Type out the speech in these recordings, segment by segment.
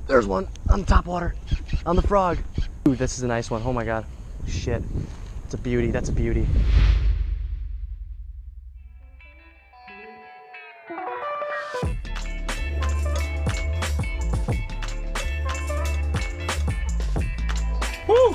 There's one on the top water, on the frog. Ooh, this is a nice one. Oh my God. Shit. It's a beauty. That's a beauty. Woo!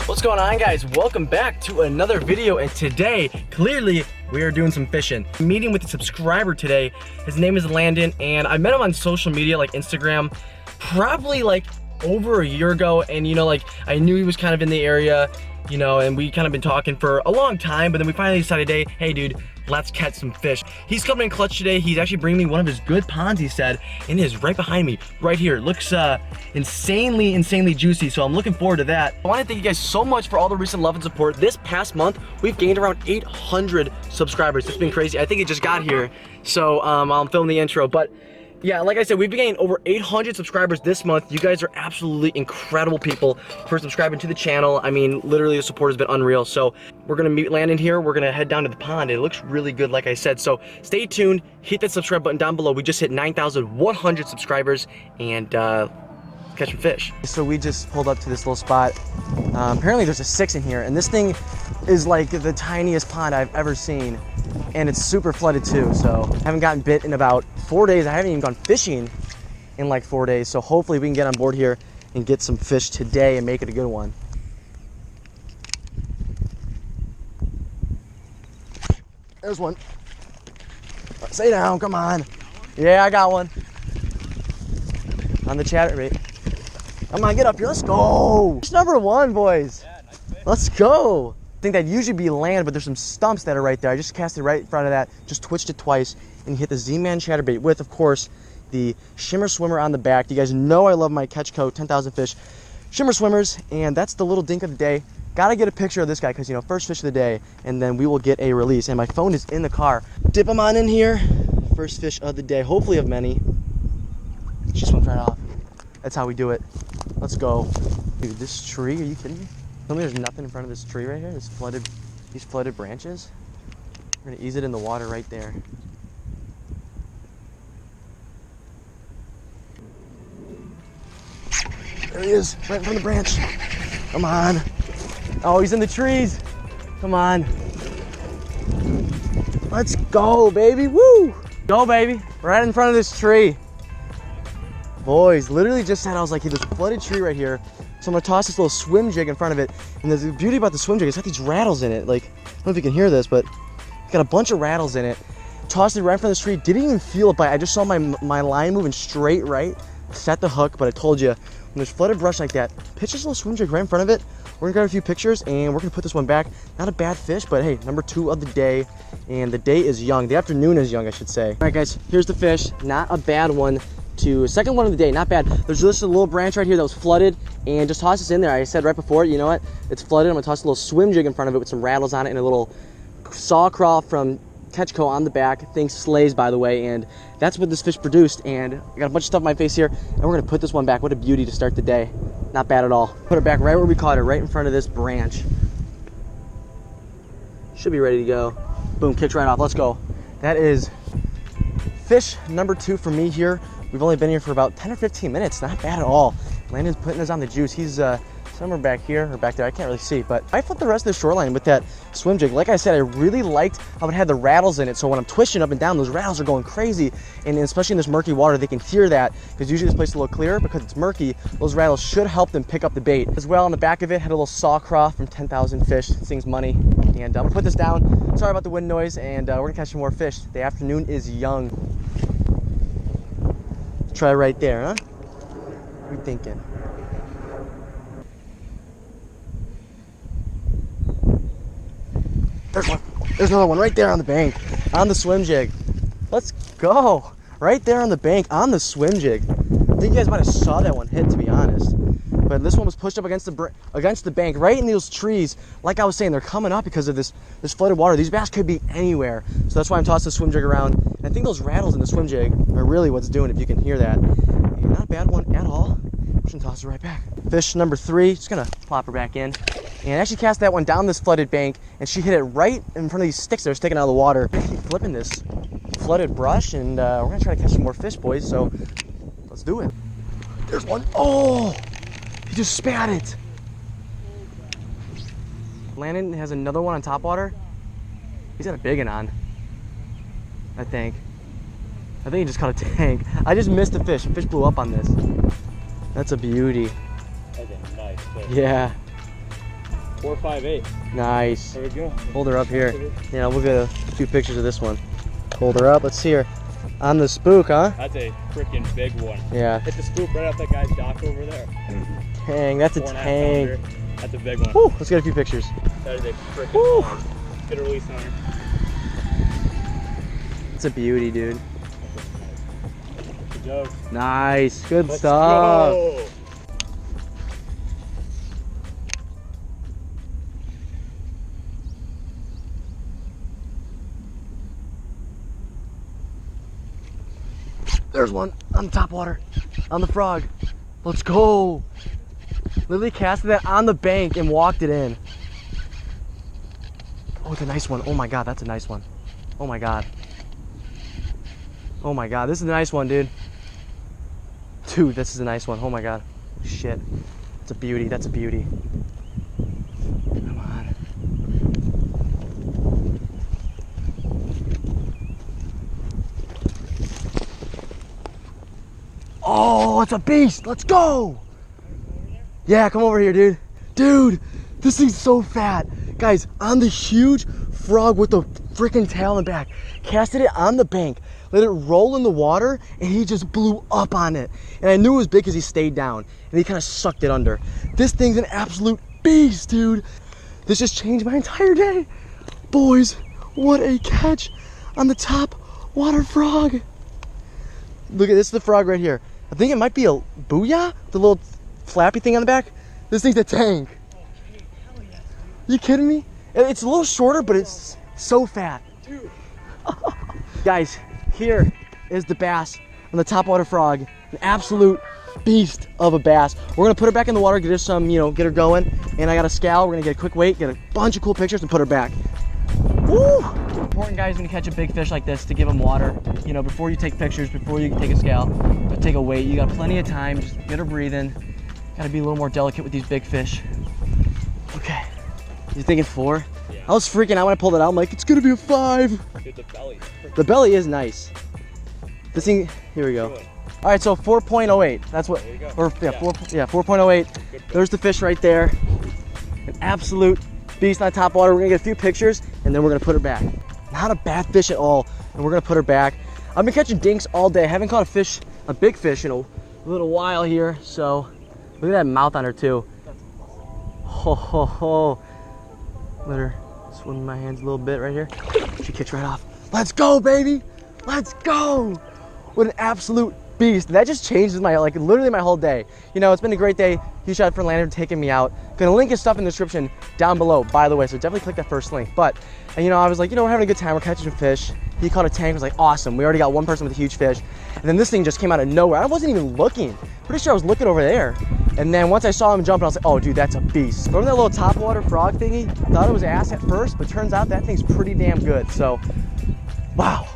What's going on, guys? Welcome back to another video, and today, clearly, we are doing some fishing. I'm meeting with a subscriber today. His name is Landon, and I met him on social media, like Instagram, probably like over a year ago, and you know, like, I knew he was kind of in the area, you know, and we kind of been talking for a long time, but then we finally decided today, hey dude, let's catch some fish. He's coming in clutch today. He's actually bringing me one of his good ponds, he said, and it is right behind me, right here. It looks insanely juicy, so I'm looking forward to that. I want to thank you guys so much for all the recent love and support. This past month, we've gained around 800 subscribers. It's been crazy. I think it just got here, so I'm filming the intro, but yeah, like I said, we've been getting over 800 subscribers this month. You guys are absolutely incredible people for subscribing to the channel. I mean, literally the support has been unreal. So we're gonna meet Landon here. We're gonna head down to the pond. It looks really good, like I said. So stay tuned, hit that subscribe button down below. We just hit 9,100 subscribers and catch some fish. So we just pulled up to this little spot. Apparently there's a 6 in here, and this thing is like the tiniest pond I've ever seen. And it's super flooded too, so I haven't gotten bit in about 4 days. I haven't even gone fishing in like 4 days, so hopefully we can get on board here and get some fish today and make it a good one. There's one. Stay down, come on. Yeah, I got one. On the chatterbait. Come on, get up here, let's go. Fish number 1, boys. Yeah, nice fish. Let's go. I think that'd usually be land, but there's some stumps that are right there. I just cast it right in front of that, just twitched it twice, and hit the Z-Man chatterbait with, of course, the shimmer swimmer on the back. You guys know I love my Catch Co 10,000 fish shimmer swimmers, and that's the little dink of the day. Gotta get a picture of this guy because, you know, first fish of the day, and then we will get a release. And my phone is in the car. Dip him on in here. First fish of the day, hopefully of many. She swims right off. That's how we do it. Let's go. Dude, this tree, are you kidding me? Tell me there's nothing in front of this tree right here, these flooded branches. We're gonna ease it in the water right there. There he is, right in front of the branch. Come on. Oh, he's in the trees. Come on. Let's go, baby, woo! Go, baby, right in front of this tree. Boys, literally just said, I was like, hey, there's a flooded tree right here. So I'm gonna toss this little swim jig in front of it. And the beauty about the swim jig, it's got these rattles in it. Like, I don't know if you can hear this, but it's got a bunch of rattles in it. Tossed it right in front of the tree, didn't even feel it bite. I just saw my line moving straight right, set the hook, but I told you, when there's flooded brush like that, pitch this little swim jig right in front of it. We're gonna grab a few pictures and we're gonna put this one back. Not a bad fish, but hey, number 2 of the day. And the day is young, the afternoon is young, I should say. All right guys, here's the fish, not a bad one. To second one of the day, not bad. There's just a little branch right here that was flooded, and just toss this in there. I said right before, you know what? It's flooded. I'm gonna toss a little swim jig in front of it with some rattles on it and a little saw crawl from Catch Co on the back. Thing slays, by the way, and that's what this fish produced. And I got a bunch of stuff in my face here, and we're gonna put this one back. What a beauty to start the day. Not bad at all. Put it back right where we caught it, right in front of this branch. Should be ready to go. Boom, kicks right off. Let's go. That is fish number 2 for me here. We've only been here for about 10 or 15 minutes, not bad at all. Landon's putting us on the juice. He's somewhere back here or back there, I can't really see, but I flipped the rest of the shoreline with that swim jig. Like I said, I really liked how it had the rattles in it, so when I'm twisting up and down, those rattles are going crazy, and especially in this murky water, they can hear that, because usually this place is a little clearer. Because it's murky, those rattles should help them pick up the bait. As well, on the back of it, had a little saw craw from 10,000 fish. This thing's money, and I'm gonna put this down. Sorry about the wind noise, and we're gonna catch some more fish. The afternoon is young. Try right there, huh? What are you thinking? There's one. There's another one right there on the bank, on the swim jig. Let's go. Right there on the bank, on the swim jig. I think you guys might have saw that one hit, to be honest. But this one was pushed up against the bank, right in those trees. Like I was saying, they're coming up because of this flooded water. These bass could be anywhere, so that's why I'm tossing the swim jig around. And I think those rattles in the swim jig are really what's doing, if you can hear that. And not a bad one at all. I'm just gonna toss it right back. Fish number 3, just gonna plop her back in. And I actually cast that one down this flooded bank, and she hit it right in front of these sticks that are sticking out of the water. I keep flipping this flooded brush, and we're gonna try to catch some more fish, boys. So let's do it. There's one. Oh, he just spat it. Landon has another one on top water. He's got a big one on, I think. He just caught a tank. I just missed a fish. A fish blew up on this. That's a beauty. That's a nice fish. Yeah. 458. Nice. There we go. Hold her up here. Yeah, we'll get a few pictures of this one. Hold her up. Let's see her. On the spook, huh? That's a freaking big one. Yeah. Hit the spook right off that guy's dock over there. Tang. That's a tang. That's a big one. Woo, let's get a few pictures. That is a freaking one. Get a release on her. It's a beauty, dude. Good job. Nice. Good Let's stuff. Go. There's one on the top water, on the frog. Let's go. Literally casted that on the bank and walked it in. Oh, it's a nice one. Oh my God, that's a nice one. Oh my God. Oh my God, this is a nice one, dude. Dude, this is a nice one. Oh my God. Shit. It's a beauty. That's a beauty. Come on. Oh, it's a beast. Let's go. Yeah, come over here, dude. Dude, this thing's so fat. Guys, on the huge frog with the freaking tail in the back. Casted it on the bank, let it roll in the water, and he just blew up on it. And I knew it was big because he stayed down, and he kind of sucked it under. This thing's an absolute beast, dude. This just changed my entire day. Boys, what a catch on the top water frog. Look at this, the frog right here. I think it might be a booyah, the little flappy thing on the back. This thing's a tank. You kidding me? It's a little shorter, but it's so fat. Dude. Guys, here is the bass on the top water frog. An absolute beast of a bass. We're gonna put her back in the water, get her some, get her going. And I got a scowl. We're gonna get a quick weight, get a bunch of cool pictures, and put her back. Woo! Important, guys, when you catch a big fish like this, to give them water. Before you take pictures, before you take a scowl, take a weight. You got plenty of time. Just get her breathing. Got to be a little more delicate with these big fish. Okay. You thinking 4? Yeah. I was freaking out when I pulled it out. I'm like, it's gonna be a 5. Dude, the belly. The belly is nice. This thing, here we go. Good. All right, so 4.08. That's what. There you go. Or yeah, 4.08. There's the fish right there. An absolute beast on top water. We're gonna get a few pictures and then we're gonna put her back. Not a bad fish at all, and we're gonna put her back. I've been catching dinks all day. I haven't caught a big fish in a little while here. So look at that mouth on her too. Ho ho ho. Let her swim in my hands a little bit right here. She kicks right off. Let's go, baby. Let's go. What an absolute beast. That just changes literally my whole day. It's been a great day. Huge shout out for Landon for taking me out. Gonna link his stuff in the description down below, by the way, so definitely click that first link. But, I was like, we're having a good time. We're catching some fish. He caught a tank. I was like, awesome. We already got one person with a huge fish. And then this thing just came out of nowhere. I wasn't even looking. Pretty sure I was looking over there. And then once I saw him jumping, I was like, oh, dude, that's a beast. From that little top water frog thingy, thought it was ass at first, but turns out that thing's pretty damn good. So, wow.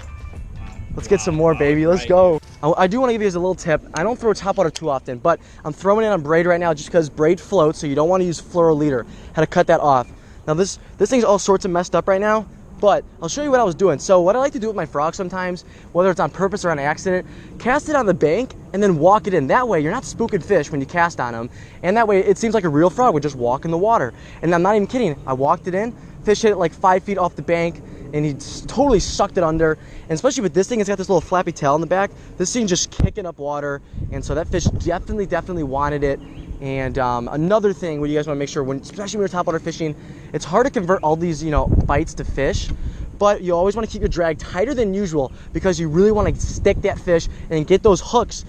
Let's get some more, baby. Let's go. I do want to give you guys a little tip. I don't throw top water too often, but I'm throwing it on braid right now just because braid floats, so you don't want to use fluoro leader. Had to cut that off. Now this thing's all sorts of messed up right now, but I'll show you what I was doing. So what I like to do with my frog sometimes, whether it's on purpose or on accident, cast it on the bank and then walk it in. That way you're not spooking fish when you cast on them, and that way it seems like a real frog would just walk in the water. And I'm not even kidding. I walked it in, fish hit it like 5 feet off the bank, and he totally sucked it under. And especially with this thing, it's got this little flappy tail in the back. This thing just kicking up water, and so that fish definitely wanted it. And another thing, what you guys want to make sure, especially when you're topwater fishing, it's hard to convert all these bites to fish, but you always want to keep your drag tighter than usual because you really want to stick that fish and get those hooks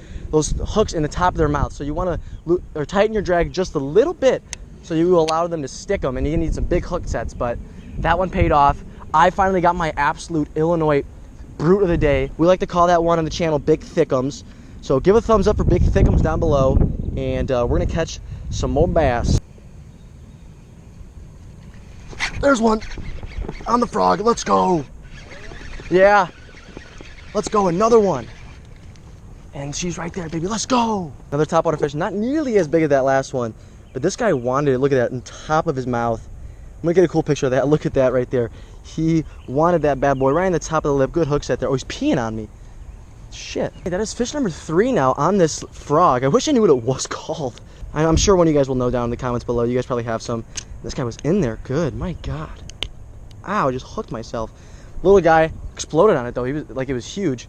in the top of their mouth. So you want to tighten your drag just a little bit so you allow them to stick them, and you need some big hook sets. But that one paid off. I finally got my absolute Illinois brute of the day. We like to call that one on the channel Big Thickums. So give a thumbs up for Big Thickums down below, and we're gonna catch some more bass. There's one on the frog. Let's go. Yeah, let's go. Another one. And she's right there, baby. Let's go. Another topwater fish, not nearly as big as that last one, but this guy wanted it. Look at that, on top of his mouth. I'm gonna get a cool picture of that. Look at that right there. He wanted that bad boy right on the top of the lip. Good hook set there. Oh, he's peeing on me. Shit. Hey, that is fish number 3 now on this frog. I wish I knew what it was called. I'm sure one of you guys will know down in the comments below. You guys probably have some. This guy was in there. Good. My God. Ow, I just hooked myself. Little guy exploded on it though. He was like, it was huge.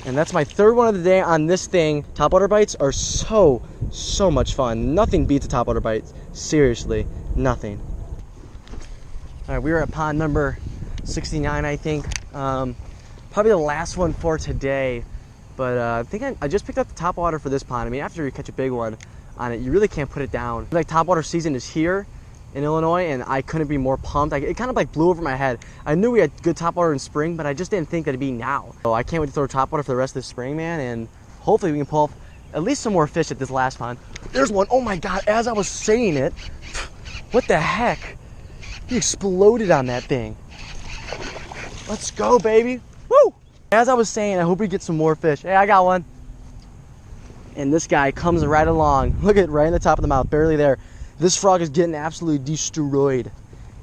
And that's my 3rd one of the day on this thing. Topwater bites are so much fun. Nothing beats a topwater bite. Seriously, nothing. All right, we are at pond number 69, I think. Probably the last one for today. But I think I just picked up the topwater for this pond. I mean, after you catch a big one on it, you really can't put it down. Like, topwater season is here in Illinois, and I couldn't be more pumped. It kind of like blew over my head. I knew we had good topwater in spring, but I just didn't think that it'd be now. So I can't wait to throw topwater for the rest of the spring, man, and hopefully we can pull up at least some more fish at this last pond. There's one. Oh my God, as I was saying it, what the heck? He exploded on that thing. Let's go, baby. Woo! As I was saying, I hope we get some more fish. Hey, I got one. And this guy comes right along. Look at right in the top of the mouth, barely there. This frog is getting absolutely destroyed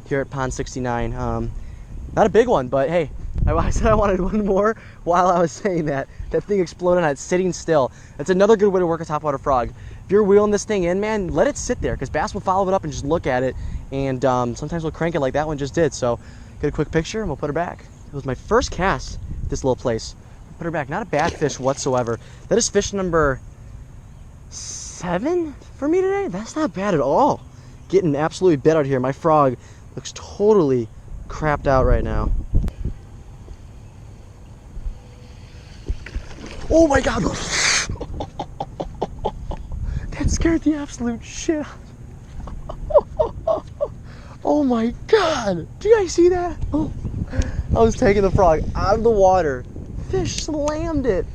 here at pond 69. Not a big one, but hey, I said I wanted one more while I was saying that. That thing exploded on it sitting still. That's another good way to work a topwater frog. If you're wheeling this thing in, man, let it sit there, because bass will follow it up and just look at it. And sometimes we'll crank it like that one just did. So get a quick picture and we'll put her back. It was my first cast at this little place. Put her back. Not a bad fish whatsoever. That is fish number 7 for me today. That's not bad at all. Getting absolutely bit out here. My frog looks totally crapped out right now. Oh my God. That scared the absolute shit. Oh my God. Do you guys see that? Oh, I was taking the frog out of the water. Fish slammed it.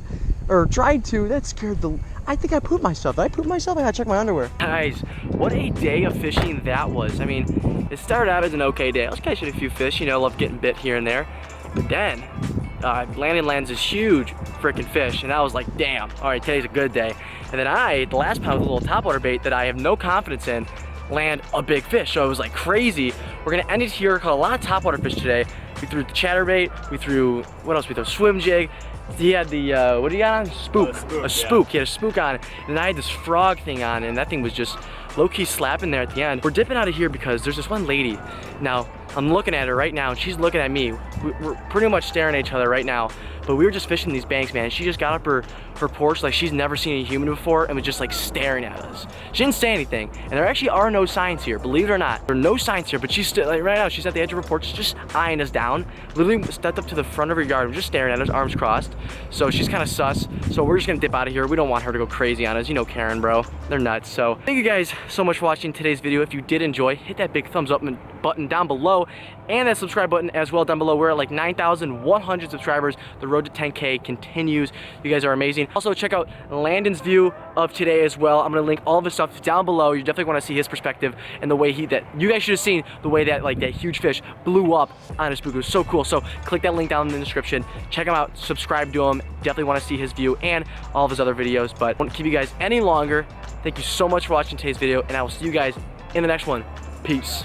Or tried to. That scared the... I think I pooped myself. Did I poop myself? I gotta check my underwear. Guys, what a day of fishing that was. I mean, it started out as an okay day. I was catching a few fish, you know, love getting bit here and there. But then, Landon lands this huge freaking fish, and I was like, damn, all right, today's a good day. And then the last pound with a little topwater bait that I have no confidence in, land a big fish. So it was like crazy. We're gonna end it here. Caught a lot of topwater fish today. We threw the chatterbait. We threw, what else? We threw swim jig. He had the, what do you got on? Spook. A spook. Yeah. He had a spook on. And I had this frog thing on, and that thing was just low-key slapping there at the end. We're dipping out of here because there's this one lady. Now, I'm looking at her right now, and she's looking at me. We're pretty much staring at each other right now. But we were just fishing these banks, man. She just got up her porch like she's never seen a human before and was just like staring at us. She didn't say anything. And there actually are no signs here, believe it or not. There are no signs here, but she's still, like right now, she's at the edge of her porch, just eyeing us down. Literally stepped up to the front of her yard and just staring at us, arms crossed. So she's kind of sus. So we're just gonna dip out of here. We don't want her to go crazy on us. You know Karen, bro. They're nuts. So thank you guys so much for watching today's video. If you did enjoy, hit that big thumbs up button down below and that subscribe button as well down below. We're at like 9,100 subscribers. The road to 10K continues. You guys are amazing. Also check out Landon's view of today as well. I'm gonna link all of his stuff down below. You definitely want to see his perspective and the way that you guys should have seen the way that like that huge fish blew up on his spook. It was so cool. So click that link down in the description. Check him out. Subscribe to him. Definitely want to see his view and all of his other videos. But I won't keep you guys any longer. Thank you so much for watching today's video, and I will see you guys in the next one. Peace.